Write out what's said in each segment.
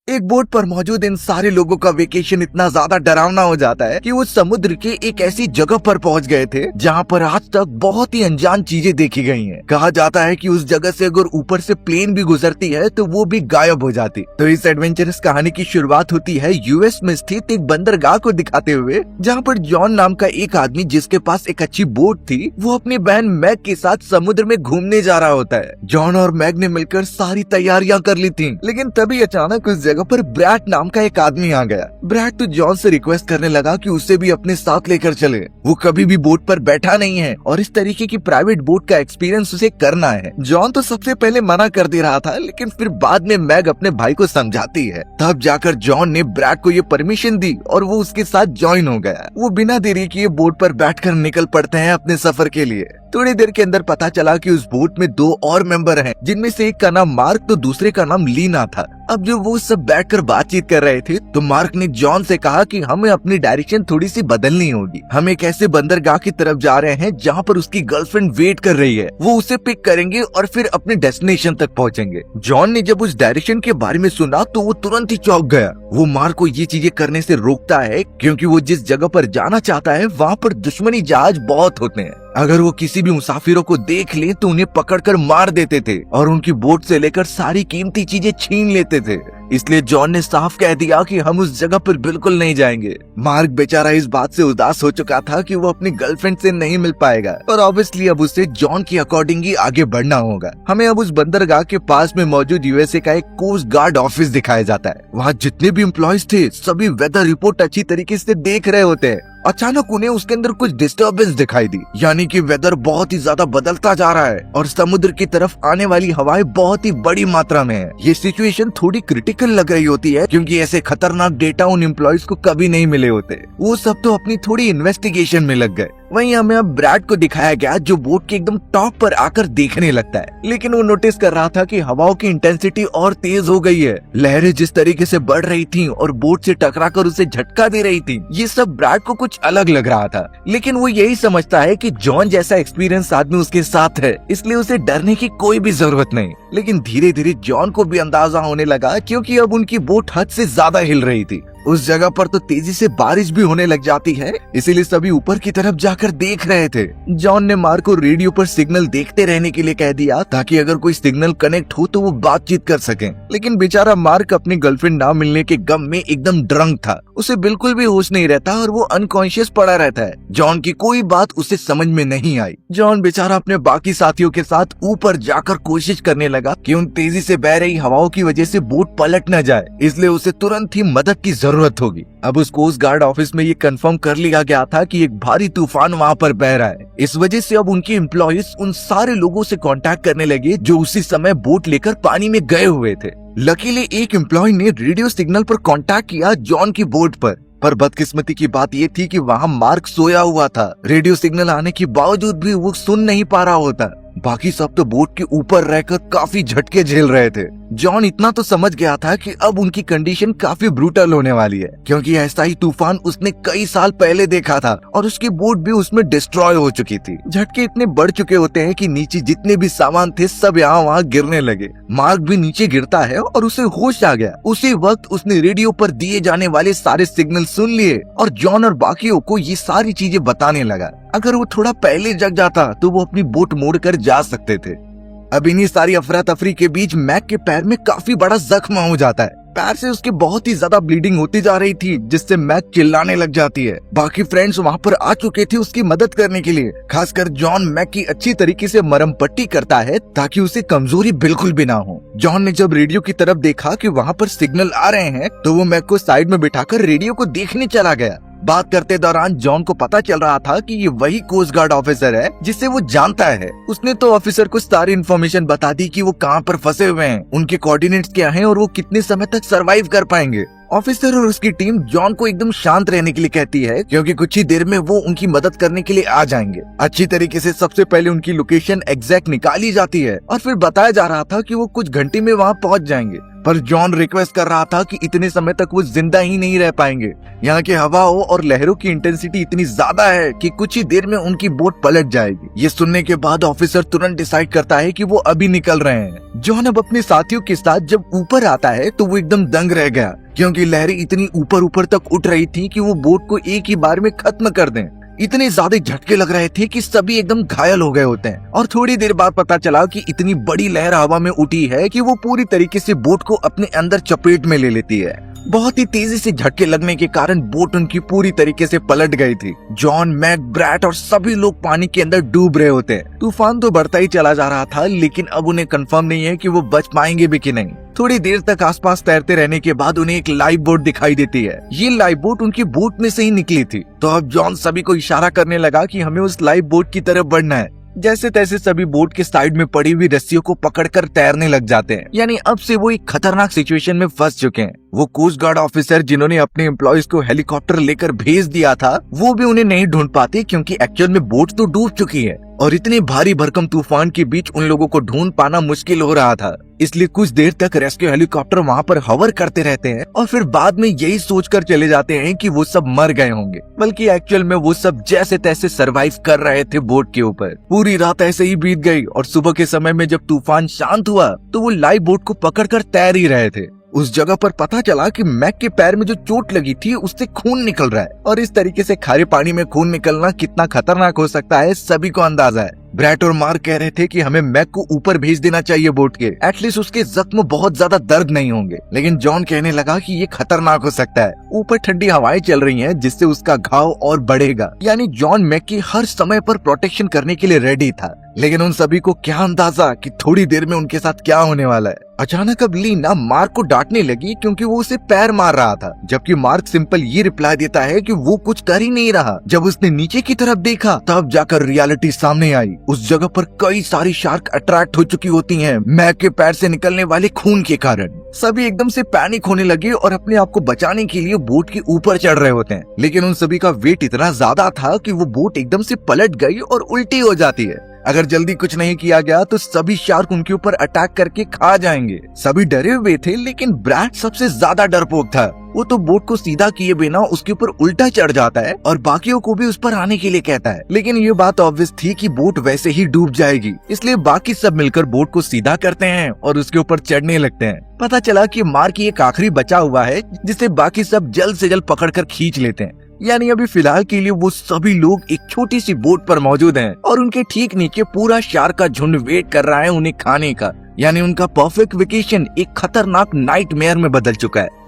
एक बोट पर मौजूद इन सारे लोगों का वेकेशन इतना ज्यादा डरावना हो जाता है कि वो समुद्र के एक ऐसी जगह पर पहुंच गए थे जहां पर आज तक बहुत ही अनजान चीजें देखी गई हैं। कहा जाता है कि उस जगह से अगर ऊपर से प्लेन भी गुजरती है तो वो भी गायब हो जाती। तो इस एडवेंचरस कहानी की शुरुआत होती है यूएस में स्थित एक बंदरगाह को दिखाते हुए, जहाँ पर जॉन नाम का एक आदमी जिसके पास एक अच्छी बोट थी, वो अपनी बहन मैग के साथ समुद्र में घूमने जा रहा होता है। जॉन और मैग ने मिलकर सारी तैयारियां कर ली थी, लेकिन तभी अचानक उस जगह पर ब्रैड नाम का एक आदमी आ गया। ब्रैड तो जॉन से रिक्वेस्ट करने लगा कि उसे भी अपने साथ लेकर चले। वो कभी भी बोट पर बैठा नहीं है और इस तरीके की प्राइवेट बोट का एक्सपीरियंस उसे करना है। जॉन तो सबसे पहले मना कर दे रहा था, लेकिन फिर बाद में मैग अपने भाई को समझाती है। तब जाकर जॉन ने ब्रैड को ये परमिशन दी और वो उसके साथ ज्वाइन हो गया। वो बिना देरी किए बोट पर बैठकर निकल पड़ते हैं अपने सफर के लिए। थोड़ी देर के अंदर पता चला कि उस बोट में 2 और मेंबर हैं, जिनमें से एक का नाम मार्क तो दूसरे का नाम लीना था। अब जब वो सब बैठकर बातचीत कर रहे थे तो मार्क ने जॉन से कहा कि हमें अपनी डायरेक्शन थोड़ी सी बदलनी होगी। हम एक ऐसे बंदरगाह की तरफ जा रहे हैं जहाँ पर उसकी गर्लफ्रेंड वेट कर रही है। वो उसे पिक करेंगे और फिर अपने डेस्टिनेशन तक पहुँचेंगे। जॉन ने जब उस डायरेक्शन के बारे में सुना तो वो तुरंत ही चौंक गया। वो मार्क को ये चीजें करने से रोकता है क्योंकि वो जिस जगह पर जाना चाहता है वहाँ पर दुश्मनी जहाज बहुत होते हैं। अगर वो किसी भी मुसाफिरों को देख ले तो उन्हें पकड़कर मार देते थे और उनकी बोट से लेकर सारी कीमती चीजें छीन लेते थे। इसलिए जॉन ने साफ कह दिया कि हम उस जगह पर बिल्कुल नहीं जाएंगे। मार्क बेचारा इस बात से उदास हो चुका था कि वो अपनी गर्लफ्रेंड से नहीं मिल पाएगा और ऑब्वियसली अब उसे जॉन की अकॉर्डिंग ही आगे बढ़ना होगा। हमें अब उस बंदरगाह के पास में मौजूद यूएसए का एक कोस्ट गार्ड ऑफिस दिखाया जाता है। वहाँ जितने भी एम्प्लॉयज थे सभी वेदर रिपोर्ट अच्छी तरीके से देख रहे होते हैं। अचानक उन्हें उसके अंदर कुछ डिस्टरबेंस दिखाई दी, यानी कि वेदर बहुत ही ज्यादा बदलता जा रहा है और समुद्र की तरफ आने वाली हवाएं बहुत ही बड़ी मात्रा में है। ये सिचुएशन थोड़ी क्रिटिकल लग रही होती है क्योंकि ऐसे खतरनाक डेटा उन एम्प्लॉयज को कभी नहीं मिले होते। वो सब तो अपनी थोड़ी इन्वेस्टिगेशन में लग गए। वहीं हमें अब ब्रैड को दिखाया गया जो बोट के एकदम टॉप पर आकर देखने लगता है, लेकिन वो नोटिस कर रहा था कि हवाओं की इंटेंसिटी और तेज हो गई है। लहरें जिस तरीके से बढ़ रही थीं और बोट से टकराकर उसे झटका दे रही थी, ये सब ब्रैड को कुछ अलग लग रहा था। लेकिन वो यही समझता है कि जॉन जैसा एक्सपीरियंस आदमी उसके साथ है, इसलिए उसे डरने की कोई भी जरूरत नहीं। लेकिन धीरे धीरे जॉन को भी अंदाजा होने लगा क्योंकि अब उनकी बोट हद से ज्यादा हिल रही थी। उस जगह पर तो तेजी से बारिश भी होने लग जाती है, इसीलिए सभी ऊपर की तरफ जाकर देख रहे थे। जॉन ने मार्क को रेडियो पर सिग्नल देखते रहने के लिए कह दिया ताकि अगर कोई सिग्नल कनेक्ट हो तो वो बातचीत कर सकें। लेकिन बेचारा मार्क अपनी गर्लफ्रेंड ना मिलने के गम में एकदम ड्रंक था। उसे बिल्कुल भी होश नहीं रहता और वो अनकॉन्शियस पड़ा रहता है। जॉन की कोई बात उसे समझ में नहीं आई। जॉन बेचारा अपने बाकी साथियों के साथ ऊपर जाकर कोशिश करने लगा कि उन तेजी से बह रही हवाओं की वजह से बोट पलट न जाए, इसलिए उसे तुरंत ही मदद की जरूरत होगी। अब उस कोस्ट गार्ड ऑफिस में ये कंफर्म कर लिया गया था कि एक भारी तूफान वहाँ पर बह रहा है। इस वजह से अब उनके एम्प्लॉयज उन सारे लोगों से कांटेक्ट करने लगे जो उसी समय बोट लेकर पानी में गए हुए थे। लकीली एक एम्प्लॉय ने रेडियो सिग्नल पर कांटेक्ट किया जॉन की बोट पर बदकिस्मती की बात ये थी कि वहाँ मार्क सोया हुआ था। रेडियो सिग्नल आने के बावजूद भी वो सुन नहीं पा रहा होता। बाकी सब तो बोट के ऊपर रहकर काफी झटके झेल रहे थे। जॉन इतना तो समझ गया था कि अब उनकी कंडीशन काफी ब्रूटल होने वाली है, क्योंकि ऐसा ही तूफान उसने कई साल पहले देखा था और उसकी बोट भी उसमें डिस्ट्रॉय हो चुकी थी। झटके इतने बढ़ चुके होते हैं कि नीचे जितने भी सामान थे सब यहाँ वहाँ गिरने लगे। मार्क भी नीचे गिरता है और उसे होश आ गया। उसी वक्त उसने रेडियो पर दिए जाने वाले सारे सिग्नल सुन लिए और जॉन और बाकियों को ये सारी चीजें बताने लगा। अगर वो थोड़ा पहले जग जाता तो वो अपनी बोट मोड़कर जा सकते थे। अब इन्हीं सारी अफरा तफरी के बीच मैक के पैर में काफी बड़ा जख्म हो जाता है। पैर से उसके बहुत ही ज्यादा ब्लीडिंग होती जा रही थी, जिससे मैक चिल्लाने लग जाती है। बाकी फ्रेंड्स वहाँ पर आ चुके थे उसकी मदद करने के लिए। खासकर जॉन मैक की अच्छी तरीके से मरहम पट्टी करता है ताकि उसे कमजोरी बिल्कुल भी ना हो। जॉन ने जब रेडियो की तरफ देखा कि वहाँ पर सिग्नल आ रहे हैं तो वो मैक को साइड में बिठाकर रेडियो को देखने चला गया। बात करते दौरान जॉन को पता चल रहा था कि ये वही कोस्ट गार्ड ऑफिसर है जिसे वो जानता है। उसने तो ऑफिसर को सारी इन्फॉर्मेशन बता दी कि वो कहाँ पर फंसे हुए हैं, उनके कोऑर्डिनेट्स क्या हैं और वो कितने समय तक सरवाइव कर पाएंगे। ऑफिसर और उसकी टीम जॉन को एकदम शांत रहने के लिए कहती है क्योंकि कुछ ही देर में वो उनकी मदद करने के लिए आ जाएंगे। अच्छी तरीके से सबसे पहले उनकी लोकेशन एग्जैक्ट निकाली जाती है और फिर बताया जा रहा था कि वो कुछ घंटे में वहाँ पहुँच जाएंगे। पर जॉन रिक्वेस्ट कर रहा था कि इतने समय तक वो जिंदा ही नहीं रह पाएंगे। यहाँ के हवाओं और लहरों की इंटेंसिटी इतनी ज्यादा है कि कुछ ही देर में उनकी बोट पलट जाएगी। ये सुनने के बाद ऑफिसर तुरंत डिसाइड करता है कि वो अभी निकल रहे हैं। जॉन अब अपने साथियों के साथ जब ऊपर आता है तो वो एकदम दंग रह गया, क्योंकि लहरें इतनी ऊपर ऊपर तक उठ रही थी कि वो बोट को एक ही बार में खत्म कर दें। इतने ज्यादा झटके लग रहे थे कि सभी एकदम घायल हो गए होते हैं। और थोड़ी देर बाद पता चला कि इतनी बड़ी लहर हवा में उठी है कि वो पूरी तरीके से बोट को अपने अंदर चपेट में ले लेती है। बहुत ही तेजी से झटके लगने के कारण बोट उनकी पूरी तरीके से पलट गई थी। जॉन, मैक, ब्रैट और सभी लोग पानी के अंदर डूब रहे होते हैं। तूफान तो बढ़ता ही चला जा रहा था, लेकिन अब उन्हें कंफर्म नहीं है कि वो बच पाएंगे भी कि नहीं। थोड़ी देर तक आसपास तैरते रहने के बाद उन्हें एक लाइफ बोट दिखाई देती है। ये लाइफ बोट उनकी बोट में से ही निकली थी। तो अब जॉन सभी को इशारा करने लगा कि हमें उस लाइफ बोट की तरफ बढ़ना है। जैसे तैसे सभी बोट के साइड में पड़ी हुई रस्सियों को पकड़कर तैरने लग जाते हैं। यानी अब से वो एक खतरनाक सिचुएशन में फंस चुके हैं। वो कोस्ट गार्ड ऑफिसर जिन्होंने अपने एम्प्लॉइज को हेलीकॉप्टर लेकर भेज दिया था, वो भी उन्हें नहीं ढूंढ पाते, क्योंकि एक्चुअल में बोट तो डूब चुकी है और इतने भारी भरकम तूफान के बीच उन लोगों को ढूंढ पाना मुश्किल हो रहा था। इसलिए कुछ देर तक रेस्क्यू हेलीकॉप्टर वहाँ पर हवर करते रहते हैं और फिर बाद में यही सोचकर चले जाते हैं कि वो सब मर गए होंगे, बल्कि एक्चुअल में वो सब जैसे तैसे सरवाइव कर रहे थे बोट के ऊपर। पूरी रात ऐसे ही बीत गई और सुबह के समय में जब तूफान शांत हुआ तो वो लाइफ बोट को पकड़कर तैर ही रहे थे। उस जगह पर पता चला कि मैक के पैर में जो चोट लगी थी उससे खून निकल रहा है, और इस तरीके से खारे पानी में खून निकलना कितना खतरनाक हो सकता है सभी को अंदाजा है। ब्रैट और मार्क कह रहे थे कि हमें मैक को ऊपर भेज देना चाहिए बोट के, एटलीस्ट उसके जख्म बहुत ज्यादा दर्द नहीं होंगे। लेकिन जॉन कहने लगा कि ये खतरनाक हो सकता है, ऊपर ठंडी हवाएं चल रही हैं जिससे उसका घाव और बढ़ेगा। यानी जॉन मैक की हर समय पर प्रोटेक्शन करने के लिए रेडी था। लेकिन उन सभी को क्या अंदाजा कि थोड़ी देर में उनके साथ क्या होने वाला है। अचानक अब लीना मार्क को डांटने लगी क्योंकि वो उसे पैर मार रहा था, जबकि मार्क सिंपल ये रिप्लाई देता है कि वो कुछ कर ही नहीं रहा। जब उसने नीचे की तरफ देखा तब जाकर रियलिटी सामने आई। उस जगह पर कई सारी शार्क अट्रैक्ट हो चुकी होती हैं मैक के पैर से निकलने वाले खून के कारण। सभी एकदम से पैनिक होने लगे और अपने आप को बचाने के लिए बोट के ऊपर चढ़ रहे होते हैं। लेकिन उन सभी का वेट इतना ज्यादा था कि वो बोट एकदम से पलट गई और उल्टी हो जाती है। अगर जल्दी कुछ नहीं किया गया तो सभी शार्क उनके ऊपर अटैक करके खा जाएंगे। सभी डरे हुए थे, लेकिन ब्रैट सबसे ज्यादा डरपोक था। वो तो बोट को सीधा किए बिना उसके ऊपर उल्टा चढ़ जाता है और बाकियों को भी उस पर आने के लिए कहता है। लेकिन ये बात ऑब्वियस थी कि बोट वैसे ही डूब जाएगी, इसलिए बाकी सब मिलकर बोट को सीधा करते हैं और उसके ऊपर चढ़ने लगते हैं। पता चला कि मार्क एक आखिरी बचा हुआ है जिसे बाकी सब जल्द से जल्द पकड़कर खींच लेते हैं। यानी अभी फिलहाल के लिए वो सभी लोग एक छोटी सी बोट पर मौजूद हैं और उनके ठीक नीचे पूरा शार्क का झुंड वेट कर रहा है उन्हें खाने का। यानी उनका परफेक्ट वेकेशन एक खतरनाक नाइटमेयर में बदल चुका है।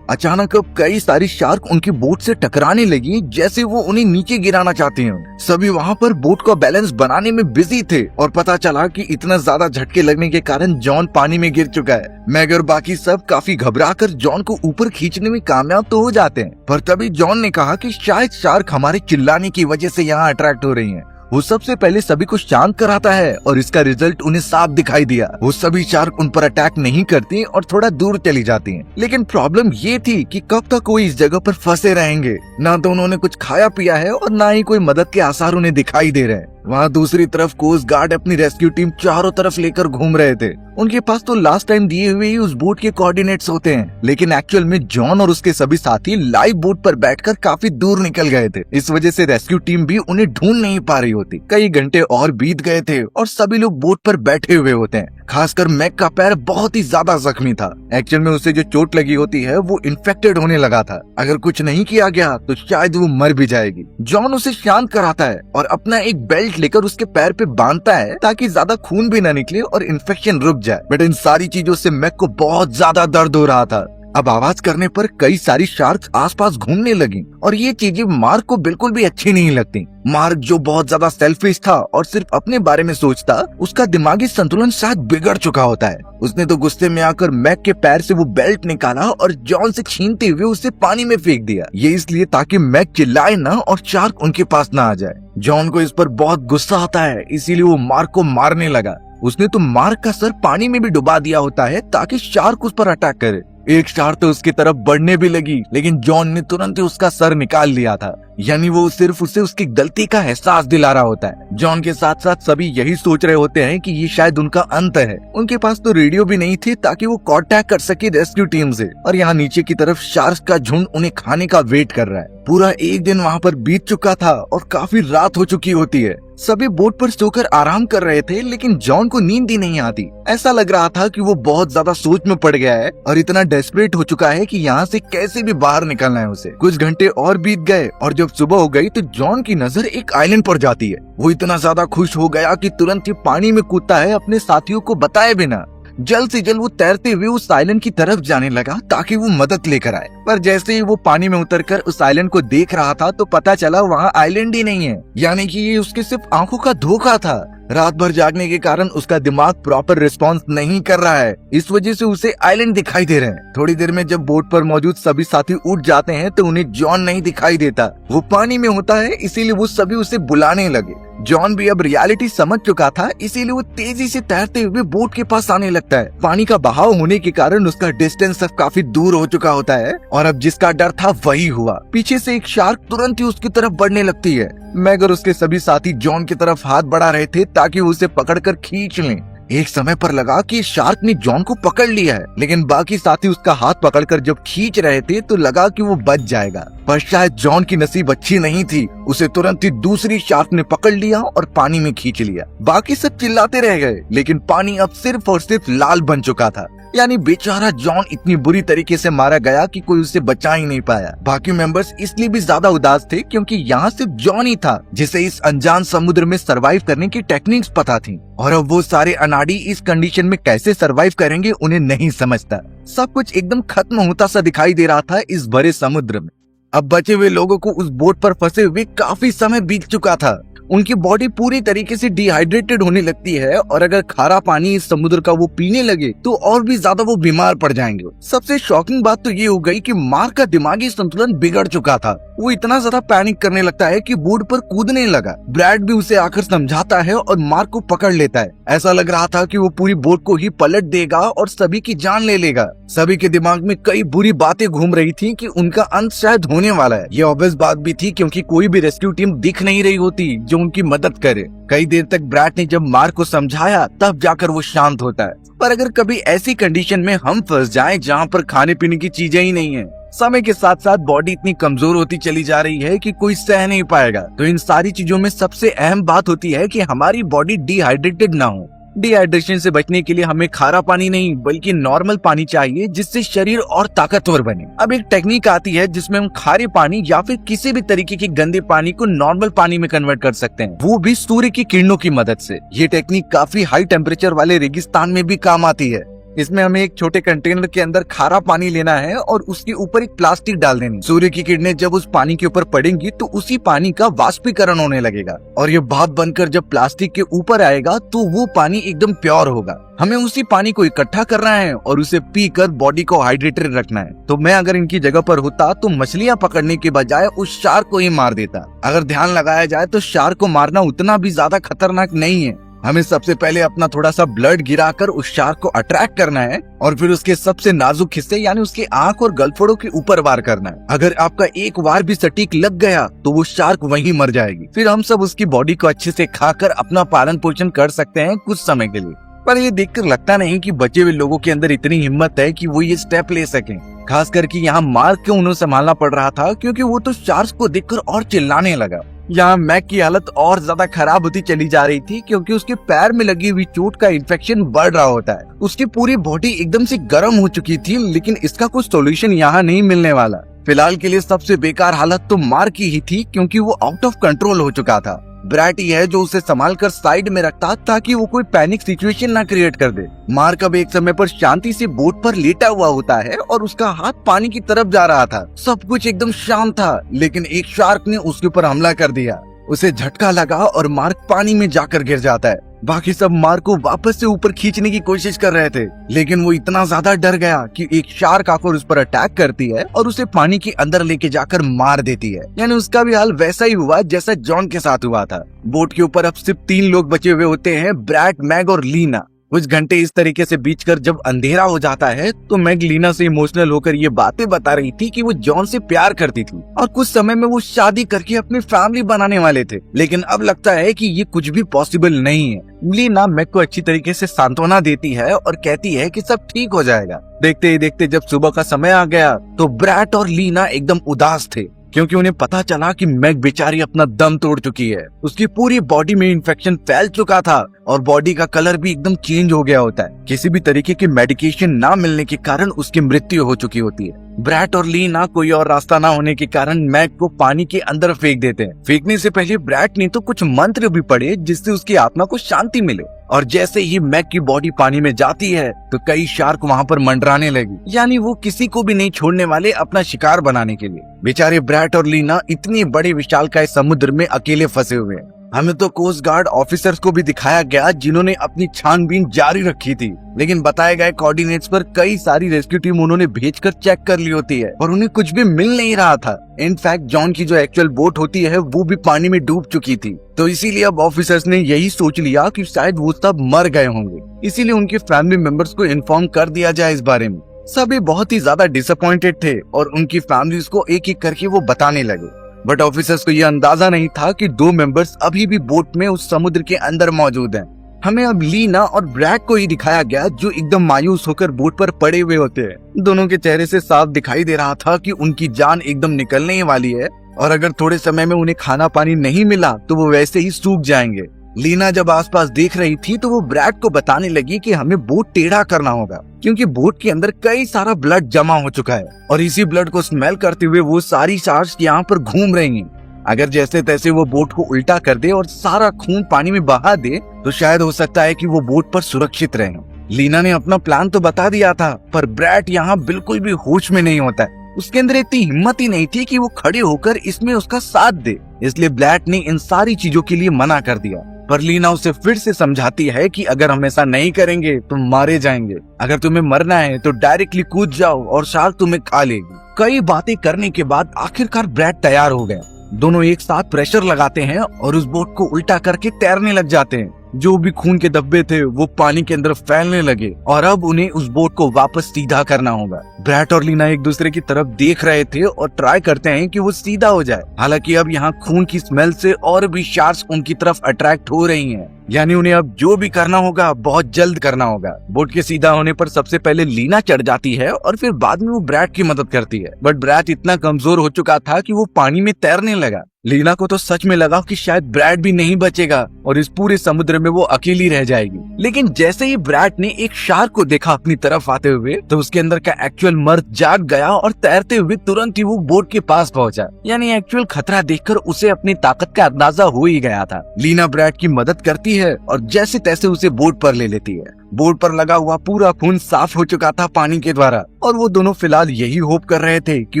अचानक अब कई सारी शार्क उनकी बोट से टकराने लगी, जैसे वो उन्हें नीचे गिराना चाहती हैं। सभी वहाँ पर बोट का बैलेंस बनाने में बिजी थे और पता चला कि इतना ज्यादा झटके लगने के कारण जॉन पानी में गिर चुका है। मैग और बाकी सब काफी घबराकर जॉन को ऊपर खींचने में कामयाब तो हो जाते हैं, पर तभी जॉन ने कहा कि शायद शार्क हमारे चिल्लाने की वजह से यहाँ अट्रैक्ट हो रही हैं। वो सबसे पहले सभी को शांत कराता है और इसका रिजल्ट उन्हें साफ दिखाई दिया। वो सभी शार्क उन पर अटैक नहीं करती और थोड़ा दूर चली जाती हैं। लेकिन प्रॉब्लम ये थी कि कब तक वो इस जगह पर फंसे रहेंगे। ना तो उन्होंने कुछ खाया पिया है और ना ही कोई मदद के आसार उन्हें दिखाई दे रहे हैं। वहाँ दूसरी तरफ कोस्ट गार्ड अपनी रेस्क्यू टीम चारों तरफ लेकर घूम रहे थे। उनके पास तो लास्ट टाइम दिए हुए ही उस बोट के कोऑर्डिनेट्स होते हैं, लेकिन एक्चुअल में जॉन और उसके सभी साथी लाइव बोट पर बैठकर काफी दूर निकल गए थे। इस वजह से रेस्क्यू टीम भी उन्हें ढूंढ नहीं पा रही होती। कई घंटे और बीत गए थे और सभी लोग बोट पर बैठे हुए होते हैं। खासकर मैक का पैर बहुत ही ज्यादा जख्मी था। एक्चुअल में उसे जो चोट लगी होती है वो इन्फेक्टेड होने लगा था। अगर कुछ नहीं किया गया तो शायद वो मर भी जाएगी। जॉन उसे शांत कराता है और अपना एक बेल्ट लेकर उसके पैर पे बांधता है ताकि ज्यादा खून भी न निकले और इन्फेक्शन रुक जाए। बट इन सारी चीजों से मैक को बहुत ज्यादा दर्द हो रहा था। अब आवाज करने पर कई सारी शार्क आसपास घूमने लगी और ये चीजें मार्क को बिल्कुल भी अच्छी नहीं लगती। मार्क जो बहुत ज्यादा सेल्फिश था और सिर्फ अपने बारे में सोचता, उसका दिमागी संतुलन शायद बिगड़ चुका होता है। उसने तो गुस्से में आकर मैक के पैर से वो बेल्ट निकाला और जॉन से छीनते हुए उसे पानी में फेंक दिया। ये इसलिए ताकि मैक चिल्लाए ना और शार्क उनके पास ना आ जाए। जॉन को इस पर बहुत गुस्सा आता है, इसीलिए वो मार्क को मारने लगा। उसने तो मार्क का सर पानी में भी डुबा दिया होता है ताकि शार्क उस पर अटैक करे। एक शार्क तो उसकी तरफ बढ़ने भी लगी, लेकिन जॉन ने तुरंत ही उसका सर निकाल लिया था। यानी वो सिर्फ उसे उसकी गलती का एहसास दिला रहा होता है। जॉन के साथ साथ सभी यही सोच रहे होते हैं कि ये शायद उनका अंत है। उनके पास तो रेडियो भी नहीं थी ताकि वो कांटेक्ट कर सके रेस्क्यू टीम से, और यहाँ नीचे की तरफ शार्क का झुंड उन्हें खाने का वेट कर रहा है। पूरा एक दिन वहाँ पर बीत चुका था और काफी रात हो चुकी होती है। सभी बोट पर सोकर आराम कर रहे थे, लेकिन जॉन को नींद ही नहीं आती। ऐसा लग रहा था कि वो बहुत ज्यादा सोच में पड़ गया है और इतना डेस्परेट हो चुका है कि यहाँ से कैसे भी बाहर निकलना है उसे। कुछ घंटे और बीत गए और जब सुबह हो गई तो जॉन की नजर एक आइलैंड पर जाती है। वो इतना ज्यादा खुश हो गया कि तुरंत ही पानी में कूदता है, अपने साथियों को बताए बिना। जल्द से जल्द वो तैरते हुए उस आइलैंड की तरफ जाने लगा ताकि वो मदद लेकर आए। पर जैसे ही वो पानी में उतरकर उस आइलैंड को देख रहा था तो पता चला वहाँ आइलैंड ही नहीं है, यानी कि ये उसके सिर्फ आंखों का धोखा था। रात भर जागने के कारण उसका दिमाग प्रॉपर रिस्पॉन्स नहीं कर रहा है, इस वजह से उसे आइलैंड दिखाई दे रहे हैं। थोड़ी देर में जब बोट पर मौजूद सभी साथी उठ जाते हैं तो उन्हें जॉन नहीं दिखाई देता। वो पानी में होता है, इसीलिए वो सभी उसे बुलाने लगे। जॉन भी अब रियलिटी समझ चुका था, इसीलिए वो तेजी से तैरते हुए बोट के पास आने लगता है। पानी का बहाव होने के कारण उसका डिस्टेंस अब काफी दूर हो चुका होता है और अब जिसका डर था वही हुआ। पीछे से एक शार्क तुरंत ही उसकी तरफ बढ़ने लगती है। मैग और उसके सभी साथी जॉन की तरफ हाथ बढ़ा रहे थे ताकि वो उसे पकड़कर खींच लें। एक समय पर लगा कि शार्क ने जॉन को पकड़ लिया है, लेकिन बाकी साथी उसका हाथ पकड़कर जब खींच रहे थे तो लगा कि वो बच जाएगा। पर शायद जॉन की नसीब अच्छी नहीं थी, उसे तुरंत ही दूसरी शार्क ने पकड़ लिया और पानी में खींच लिया। बाकी सब चिल्लाते रह गए, लेकिन पानी अब सिर्फ और सिर्फ लाल बन चुका था। यानी बेचारा जॉन इतनी बुरी तरीके से मारा गया कि कोई उसे बचा ही नहीं पाया। बाकी मेंबर्स इसलिए भी ज्यादा उदास थे क्योंकि यहाँ सिर्फ जॉन ही था जिसे इस अनजान समुद्र में सरवाइव करने की टेक्निक्स पता थी, और अब वो सारे अनाड़ी इस कंडीशन में कैसे सरवाइव करेंगे उन्हें नहीं समझता। सब कुछ एकदम खत्म होता सा दिखाई दे रहा था इस भरे समुद्र में। अब बचे हुए लोगों को उस बोट पर फंसे हुए काफी समय बीत चुका था। उनकी बॉडी पूरी तरीके से डिहाइड्रेटेड होने लगती है और अगर खारा पानी इस समुद्र का वो पीने लगे तो और भी ज्यादा वो बीमार पड़ जाएंगे। सबसे शॉकिंग बात तो ये हो गई कि मार्क का दिमागी संतुलन बिगड़ चुका था। वो इतना ज्यादा पैनिक करने लगता है कि बोट पर कूदने लगा। ब्रैड भी उसे आकर समझाता है और मार्क को पकड़ लेता है। ऐसा लग रहा था कि वो पूरी बोट को ही पलट देगा और सभी की जान ले लेगा। सभी के दिमाग में कई बुरी बातें घूम रही थी कि उनका अंत शायद होने वाला है। ये ऑब्वियस बात भी थी क्योंकि कोई भी रेस्क्यू टीम दिख नहीं रही होती जो उनकी मदद करे। कई देर तक ब्रैड ने जब मार्क को समझाया तब जाकर वो शांत होता है। पर अगर कभी ऐसी कंडीशन में हम फंस जाएं जहां पर खाने पीने की चीजें ही नहीं है, समय के साथ साथ बॉडी इतनी कमजोर होती चली जा रही है कि कोई सह नहीं पाएगा, तो इन सारी चीजों में सबसे अहम बात होती है कि हमारी बॉडी डिहाइड्रेटेड ना हो। डिहाइड्रेशन से बचने के लिए हमें खारा पानी नहीं बल्कि नॉर्मल पानी चाहिए जिससे शरीर और ताकतवर बने। अब एक टेक्निक आती है जिसमें हम खारे पानी या फिर किसी भी तरीके के गंदे पानी को नॉर्मल पानी में कन्वर्ट कर सकते हैं, वो भी सूर्य की किरणों की मदद से। ये टेक्निक काफी हाई टेम्परेचर वाले रेगिस्तान में भी काम आती है। इसमें हमें एक छोटे कंटेनर के अंदर खारा पानी लेना है और उसके ऊपर एक प्लास्टिक डाल देनी। सूर्य की किरणें जब उस पानी के ऊपर पड़ेंगी तो उसी पानी का वाष्पीकरण होने लगेगा और ये भाप बनकर जब प्लास्टिक के ऊपर आएगा तो वो पानी एकदम प्योर होगा। हमें उसी पानी को इकट्ठा करना है और उसे पीकर बॉडी को हाइड्रेटेड रखना है। तो मैं अगर इनकी जगह पर होता तो मछलियां पकड़ने के बजाय उस शार्क को ही मार देता। अगर ध्यान लगाया जाए तो शार्क को मारना उतना भी ज्यादा खतरनाक नहीं है। हमें सबसे पहले अपना थोड़ा सा ब्लड गिराकर उस शार्क को अट्रैक्ट करना है और फिर उसके सबसे नाजुक हिस्से यानी उसके आंख और गलफड़ों के ऊपर वार करना है। अगर आपका एक वार भी सटीक लग गया तो वो शार्क वहीं मर जाएगी। फिर हम सब उसकी बॉडी को अच्छे से खाकर अपना पालन पोषण कर सकते हैं कुछ समय के लिए। पर ये देखकर लगता नहीं कि बचे हुए लोगों के अंदर इतनी हिम्मत है कि वो ये स्टेप ले सकें। खास करके यहाँ मार्क को उन्हें संभालना पड़ रहा था क्योंकि वो तो शार्क को देखकर और चिल्लाने लगा। यहाँ मैक की हालत और ज्यादा खराब होती चली जा रही थी क्योंकि उसके पैर में लगी हुई चोट का इन्फेक्शन बढ़ रहा होता है। उसकी पूरी बॉडी एकदम से गर्म हो चुकी थी, लेकिन इसका कुछ सॉल्यूशन यहाँ नहीं मिलने वाला। फिलहाल के लिए सबसे बेकार हालत तो मार्क की ही थी क्योंकि वो आउट ऑफ कंट्रोल हो चुका था। ब्रैट ही है जो उसे संभाल कर साइड में रखता ताकि वो कोई पैनिक सिचुएशन ना क्रिएट कर दे। मार्क अब एक समय पर शांति से बोट पर लेटा हुआ होता है और उसका हाथ पानी की तरफ जा रहा था। सब कुछ एकदम शांत था, लेकिन एक शार्क ने उसके ऊपर हमला कर दिया। उसे झटका लगा और मार्क पानी में जाकर गिर जाता है। बाकी सब मार्क को वापस से ऊपर खींचने की कोशिश कर रहे थे, लेकिन वो इतना ज्यादा डर गया कि एक शार्क आकर उस पर अटैक करती है और उसे पानी के अंदर लेके जाकर मार देती है। यानी उसका भी हाल वैसा ही हुआ जैसा जॉन के साथ हुआ था। बोट के ऊपर अब सिर्फ 3 लोग बचे हुए होते हैं, ब्रैड, मैग और लीना। कुछ घंटे इस तरीके से बीत कर जब अंधेरा हो जाता है तो मैग लीना से इमोशनल होकर ये बातें बता रही थी कि वो जॉन से प्यार करती थी और कुछ समय में वो शादी करके अपनी फैमिली बनाने वाले थे, लेकिन अब लगता है कि ये कुछ भी पॉसिबल नहीं है। लीना मैग को अच्छी तरीके से सांत्वना देती है और कहती है कि सब ठीक हो जाएगा। देखते ही देखते जब सुबह का समय आ गया तो ब्रैट और लीना एकदम उदास थे, क्योंकि उन्हें पता चला कि मैग बेचारी अपना दम तोड़ चुकी है। उसकी पूरी बॉडी में इन्फेक्शन फैल चुका था और बॉडी का कलर भी एकदम चेंज हो गया होता है। किसी भी तरीके की मेडिकेशन ना मिलने के कारण उसकी मृत्यु हो चुकी होती है। ब्रैट और लीना कोई और रास्ता ना होने के कारण मैग को पानी के अंदर फेंक देते हैं। फेंकने से पहले ब्रैट ने तो कुछ मंत्र भी पढ़े जिससे उसकी आत्मा को शांति मिले, और जैसे ही मैग की बॉडी पानी में जाती है तो कई शार्क वहाँ पर मंडराने लगी, यानी वो किसी को भी नहीं छोड़ने वाले अपना शिकार बनाने के लिए। बेचारे ब्रैट और लीना इतनी बड़े विशालकाय समुद्र में अकेले फंसे हुए हैं। हमें तो कोस्ट गार्ड ऑफिसर्स को भी दिखाया गया जिन्होंने अपनी छानबीन जारी रखी थी, लेकिन बताए गए कोऑर्डिनेट्स पर कई सारी रेस्क्यू टीम उन्होंने भेजकर चेक कर ली होती है और उन्हें कुछ भी मिल नहीं रहा था। इनफैक्ट जॉन की जो एक्चुअल बोट होती है वो भी पानी में डूब चुकी थी, तो इसीलिए अब ऑफिसर्स ने यही सोच लिया कि शायद वो सब मर गए होंगे। इसीलिए उनके फैमिली मेंबर्स को इन्फॉर्म कर दिया जाए इस बारे में। सभी बहुत ही ज्यादा डिसअपॉइंटेड थे और उनकी फैमिलीज को एक एक करके वो बताने लगे, बट ऑफिसर्स को ये अंदाजा नहीं था कि 2 मेंबर्स अभी भी बोट में उस समुद्र के अंदर मौजूद हैं। हमें अब लीना और ब्रैड को ही दिखाया गया जो एकदम मायूस होकर बोट पर पड़े हुए होते हैं। दोनों के चेहरे से साफ दिखाई दे रहा था कि उनकी जान एकदम निकलने ही वाली है और अगर थोड़े समय में उन्हें खाना पानी नहीं मिला तो वो वैसे ही सूख जाएंगे। लीना जब आसपास देख रही थी तो वो ब्रैड को बताने लगी कि हमें बोट टेढ़ा करना होगा, क्योंकि बोट के अंदर कई सारा ब्लड जमा हो चुका है और इसी ब्लड को स्मेल करते हुए वो सारी शार्क्स यहाँ पर घूम रही हैं। अगर जैसे तैसे वो बोट को उल्टा कर दे और सारा खून पानी में बहा दे तो शायद हो सकता है कि वो बोट पर सुरक्षित रहे। लीना ने अपना प्लान तो बता दिया था, पर ब्रैड यहाँ बिल्कुल भी होश में नहीं होता है। उसके अंदर इतनी हिम्मत ही नहीं थी कि वो खड़े होकर इसमें उसका साथ दे, इसलिए ब्रैड ने इन सारी चीजों के लिए मना कर दिया। पर लीना उसे फिर से समझाती है कि अगर हम ऐसा नहीं करेंगे तो मारे जाएंगे। अगर तुम्हें मरना है तो डायरेक्टली कूद जाओ और शार्क तुम्हें खा लेगी। कई बातें करने के बाद आखिरकार ब्रैड तैयार हो गया। दोनों एक साथ प्रेशर लगाते हैं और उस बोट को उल्टा करके तैरने लग जाते हैं। जो भी खून के धब्बे थे वो पानी के अंदर फैलने लगे और अब उन्हें उस बोट को वापस सीधा करना होगा। ब्रैड और लीना एक दूसरे की तरफ देख रहे थे और ट्राई करते हैं कि वो सीधा हो जाए। हालांकि अब यहाँ खून की स्मेल से और भी शार्क्स उनकी तरफ अट्रैक्ट हो रही हैं, यानी उन्हें अब जो भी करना होगा बहुत जल्द करना होगा। बोट के सीधा होने पर सबसे पहले लीना चढ़ जाती है और फिर बाद में वो ब्रैड की मदद करती है, बट ब्रैड इतना कमजोर हो चुका था कि वो पानी में तैरने लगा। लीना को तो सच में लगा कि शायद ब्रैड भी नहीं बचेगा और इस पूरे समुद्र में वो अकेली रह जाएगी। लेकिन जैसे ही ब्रैड ने एक शार्क को देखा अपनी तरफ आते हुए तो उसके अंदर का एक्चुअल मर्द जाग गया और तैरते हुए तुरंत ही वो बोट के पास पहुंचा। यानी एक्चुअल खतरा देखकर उसे अपनी ताकत का अंदाजा हो ही गया था। लीना ब्रैड की मदद करती है और जैसे तैसे उसे बोट पर ले लेती है। बोट पर लगा हुआ पूरा खून साफ हो चुका था पानी के द्वारा और वो दोनों फिलहाल यही होप कर रहे थे कि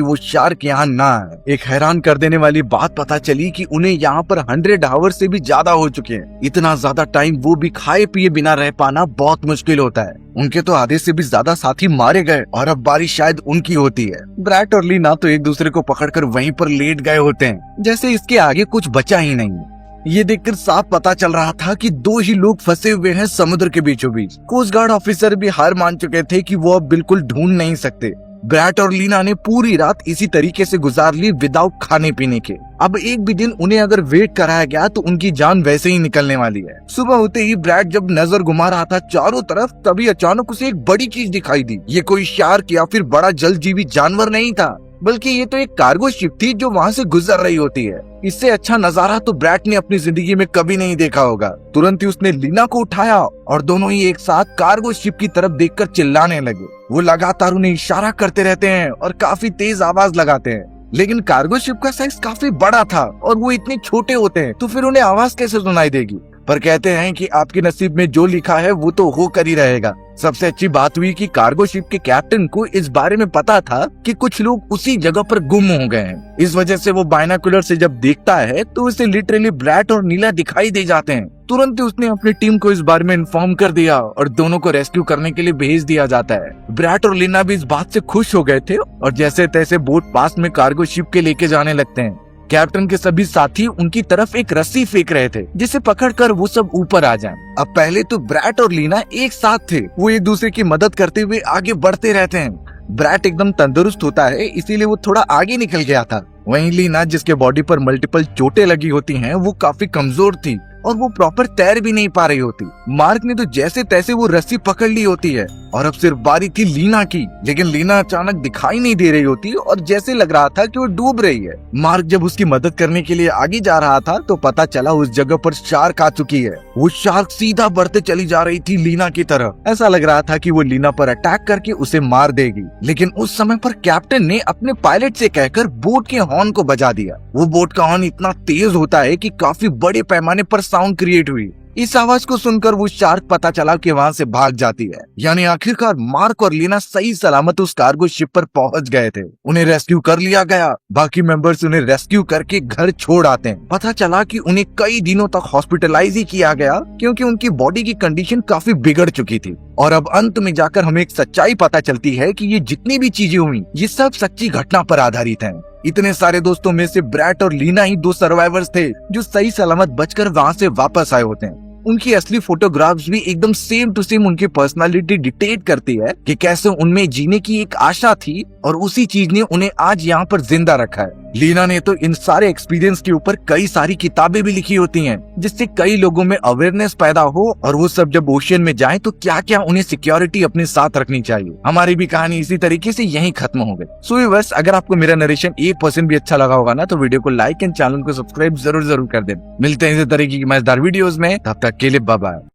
वो शार्क यहाँ ना आए। एक हैरान कर देने वाली बात पता चली कि उन्हें यहाँ पर 100 आवर से भी ज्यादा हो चुके हैं। इतना ज्यादा टाइम वो भी खाए पिए बिना रह पाना बहुत मुश्किल होता है। उनके तो आधे से भी ज्यादा साथी मारे गए और अब बारिश शायद उनकी होती है। ब्रैड और लीना तो एक दूसरे को पकड़कर वहीं पर लेट गए होते हैं, जैसे इसके आगे कुछ बचा ही नहीं। ये देखकर साफ पता चल रहा था कि 2 ही लोग फंसे हुए हैं समुद्र के बीचों बीच। कोस्ट गार्ड ऑफिसर भी हार मान चुके थे कि वो अब बिल्कुल ढूंढ नहीं सकते। ब्रैड और लीना ने पूरी रात इसी तरीके से गुजार ली विदाउट खाने पीने के। अब एक भी दिन उन्हें अगर वेट कराया गया तो उनकी जान वैसे ही निकलने वाली है। सुबह होते ही ब्रैड जब नजर घुमा रहा था चारों तरफ, तभी अचानक उसे एक बड़ी चीज दिखाई दी। ये कोई शार्क या फिर बड़ा जलजीवी जानवर नहीं था, बल्कि ये तो एक कार्गो शिप थी जो वहाँ से गुजर रही होती है। इससे अच्छा नजारा तो ब्रैड ने अपनी जिंदगी में कभी नहीं देखा होगा। तुरंत ही उसने लीना को उठाया और दोनों ही एक साथ कार्गो शिप की तरफ देखकर चिल्लाने लगे। वो लगातार उन्हें इशारा करते रहते हैं और काफी तेज आवाज लगाते हैं, लेकिन कार्गो शिप का साइज काफी बड़ा था और वो इतने छोटे होते हैं तो फिर उन्हें आवाज कैसे सुनाई देगी। पर कहते हैं कि आपके नसीब में जो लिखा है वो तो होकर ही रहेगा। सबसे अच्छी बात हुई कि कार्गो शिप के कैप्टन को इस बारे में पता था कि कुछ लोग उसी जगह पर गुम हो गए हैं। इस वजह से वो बाइनोकुलर से जब देखता है तो उसे लिटरली ब्रैड और नीला दिखाई दे जाते हैं। तुरंत ही उसने अपनी टीम को इस बारे में इन्फॉर्म कर दिया और दोनों को रेस्क्यू करने के लिए भेज दिया जाता है। ब्रैड और लीना भी इस बात से खुश हो गए थे और जैसे तैसे बोट पास में कार्गो शिप के लेके जाने लगते हैं। कैप्टन के सभी साथी उनकी तरफ एक रस्सी फेंक रहे थे जिसे पकड़कर वो सब ऊपर आ जाएं। अब पहले तो ब्रैट और लीना एक साथ थे, वो एक दूसरे की मदद करते हुए आगे बढ़ते रहते हैं। ब्रैट एकदम तंदुरुस्त होता है, इसीलिए वो थोड़ा आगे निकल गया था। वहीं लीना, जिसके बॉडी पर मल्टीपल चोटें लगी होती हैं, वो काफी कमजोर थी और वो प्रॉपर तैर भी नहीं पा रही होती। मार्क ने तो जैसे तैसे वो रस्सी पकड़ ली होती है और अब सिर्फ बारी थी लीना की, लेकिन लीना अचानक दिखाई नहीं दे रही होती और जैसे लग रहा था कि वो डूब रही है। मार्क जब उसकी मदद करने के लिए आगे जा रहा था तो पता चला उस जगह पर शार्क आ चुकी है। वो शार्क सीधा बढ़ते चली जा रही थी लीना की तरफ। ऐसा लग रहा था कि वो लीना पर अटैक करके उसे मार देगी, लेकिन उस समय पर कैप्टन ने अपने पायलट से कहकर बोट के हॉर्न को बजा दिया। वो बोट का हॉर्न इतना तेज होता है कि काफी बड़े पैमाने पर साउंड क्रिएट हुई। इस आवाज को सुनकर वो शार्क पता चला कि वहाँ से भाग जाती है। यानी आखिरकार मार्क और लीना सही सलामत उस कार्गो शिप पर पहुंच गए थे। उन्हें रेस्क्यू कर लिया गया। बाकी मेंबर्स उन्हें रेस्क्यू करके घर छोड़ आते हैं। पता चला कि उन्हें कई दिनों तक हॉस्पिटलाइज ही किया गया क्योंकि उनकी बॉडी की कंडीशन काफी बिगड़ चुकी थी। और अब अंत में जाकर हमें एक सच्चाई पता चलती है कि ये जितनी भी चीजें हुई ये सब सच्ची घटना पर आधारित हैं। इतने सारे दोस्तों में से ब्रैट और लीना ही 2 सर्वाइवर्स थे जो सही सलामत बचकर वहाँ से वापस आए होते हैं। उनकी असली फोटोग्राफ्स भी एकदम सेम टू सेम उनकी पर्सनालिटी डिक्टेट करती है कि कैसे उनमें जीने की एक आशा थी और उसी चीज ने उन्हें आज यहाँ पर जिंदा रखा है। लीना ने तो इन सारे एक्सपीरियंस के ऊपर कई सारी किताबें भी लिखी होती हैं जिससे कई लोगों में अवेयरनेस पैदा हो और वो सब जब ओशियन में जाएं तो क्या क्या उन्हें सिक्योरिटी अपने साथ रखनी चाहिए। हमारी भी कहानी इसी तरीके से यहीं खत्म हो गई। सो व्यूअर्स, अगर आपको मेरा नरेशन 1% भी अच्छा लगा होगा ना तो वीडियो को लाइक एंड चैनल को सब्सक्राइब जरूर कर दें। मिलते हैं इसी तरीके की मजेदार वीडियोस में, तब तक के लिए बाय बाय।